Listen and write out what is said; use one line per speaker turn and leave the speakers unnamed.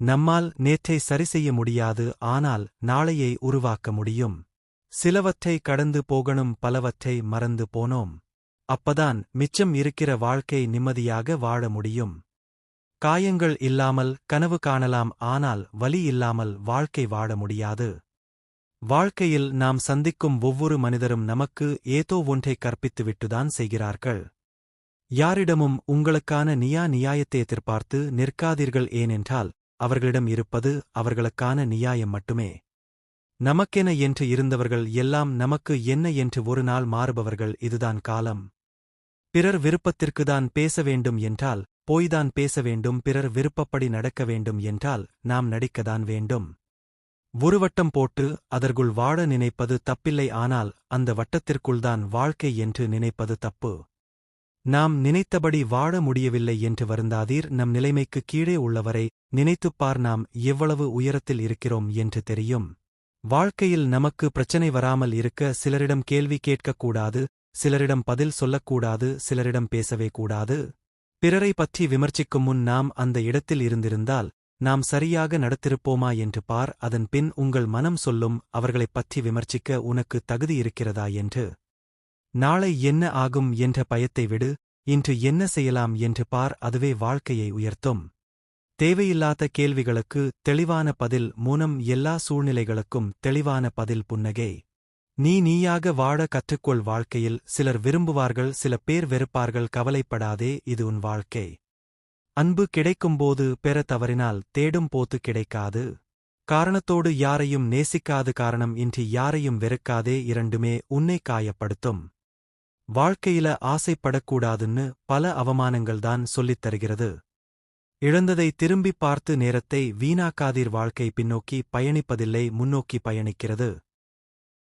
நம்மால் நேற்றை சரிசெய்ய முடியாது, ஆனால் நாளையை உருவாக்க முடியும். சிலவற்றை கடந்து போகணும், பலவற்றை மறந்து போனோம். அப்பதான் மிச்சம் இருக்கிற வாழ்க்கை நிம்மதியாக வாழ முடியும். காயங்கள் இல்லாமல் கனவு காணலாம், ஆனால் வலி இல்லாமல் வாழ்க்கை வாழ முடியாது. வாழ்க்கையில் நாம் சந்திக்கும் ஒவ்வொரு மனிதரும் நமக்கு ஏதோ ஒன்றை கற்பித்துவிட்டுதான் செய்கிறார்கள். யாரிடமும் உங்களுக்கான நியாயத்தை எதிர்பார்த்து நிற்காதீர்கள், ஏனென்றால் அவர்களிடம் இருப்பது அவர்களுக்கான நியாயம் மட்டுமே. நமக்கென என்று இருந்தவர்கள் எல்லாம் நமக்கு என்ன என்று ஒரு நாள் மாறுபவர்கள். இதுதான் காலம். பிறர் விருப்பத்திற்குதான் பேச வேண்டும் என்றால் போய்தான் பேச வேண்டும். பிறர் விருப்பப்படி நடக்க வேண்டும் என்றால் நாம் நடிக்கத்தான் வேண்டும். ஒரு வட்டம் போட்டு அதற்குள் வாழ நினைப்பது தப்பில்லை, ஆனால் அந்த வட்டத்திற்குள்தான் வாழ்க்கை என்று நினைப்பது தப்பு. நாம் நினைத்தபடி வாழ முடியவில்லை என்று வருந்தாதீர். நம் நிலைமைக்கு கீழே உள்ளவரை நினைத்துப்பார். நாம் எவ்வளவு உயரத்தில் இருக்கிறோம் என்று தெரியும். வாழ்க்கையில் நமக்கு பிரச்சனை வராமல் இருக்க சிலரிடம் கேள்வி கேட்கக்கூடாது, சிலரிடம் பதில் சொல்லக்கூடாது, சிலரிடம் பேசவே கூடாது. பிறரை பற்றி விமர்சிக்கும் முன் நாம் அந்த இடத்தில் இருந்திருந்தால் நாம் சரியாக நடத்திருப்போமா என்று பார். அதன் பின் உங்கள் மனம் சொல்லும், அவர்களைப் பற்றி விமர்சிக்க உனக்கு தகுதி இருக்கிறதா என்று. நாளை என்ன ஆகும் என்ற பயத்தை விடு, இன்று என்ன செய்யலாம் என்று பார். அதுவே வாழ்க்கையை உயர்த்தும். தேவையில்லாத கேள்விகளுக்கு தெளிவான பதில் மௌனம். எல்லா சூழ்நிலைகளுக்கும் தெளிவான பதில் புன்னகை. நீயாக வாழ கற்றுக்கொள். வாழ்க்கையில் சிலர் விரும்புவார்கள், சில பேர் வெறுப்பார்கள். கவலைப்படாதே, இது உன் வாழ்க்கை. அன்பு கிடைக்கும்போது பெற தவறினால் தேடும் போது கிடைக்காது. காரணத்தோடு யாரையும் நேசிக்காது, காரணம் இன்றி யாரையும் வெறுக்காதே. இரண்டுமே உன்னை காயப்படுத்தும். வாழ்க்கையில ஆசைப்படக்கூடாதுன்னு பல அவமானங்கள்தான் சொல்லித் தருகிறது. இழந்ததை திரும்பிப் பார்த்து நேரத்தை வீணாக்காதீர். வாழ்க்கை பின்னோக்கி பயணிப்பதில்லை, முன்னோக்கி பயணிக்கிறது.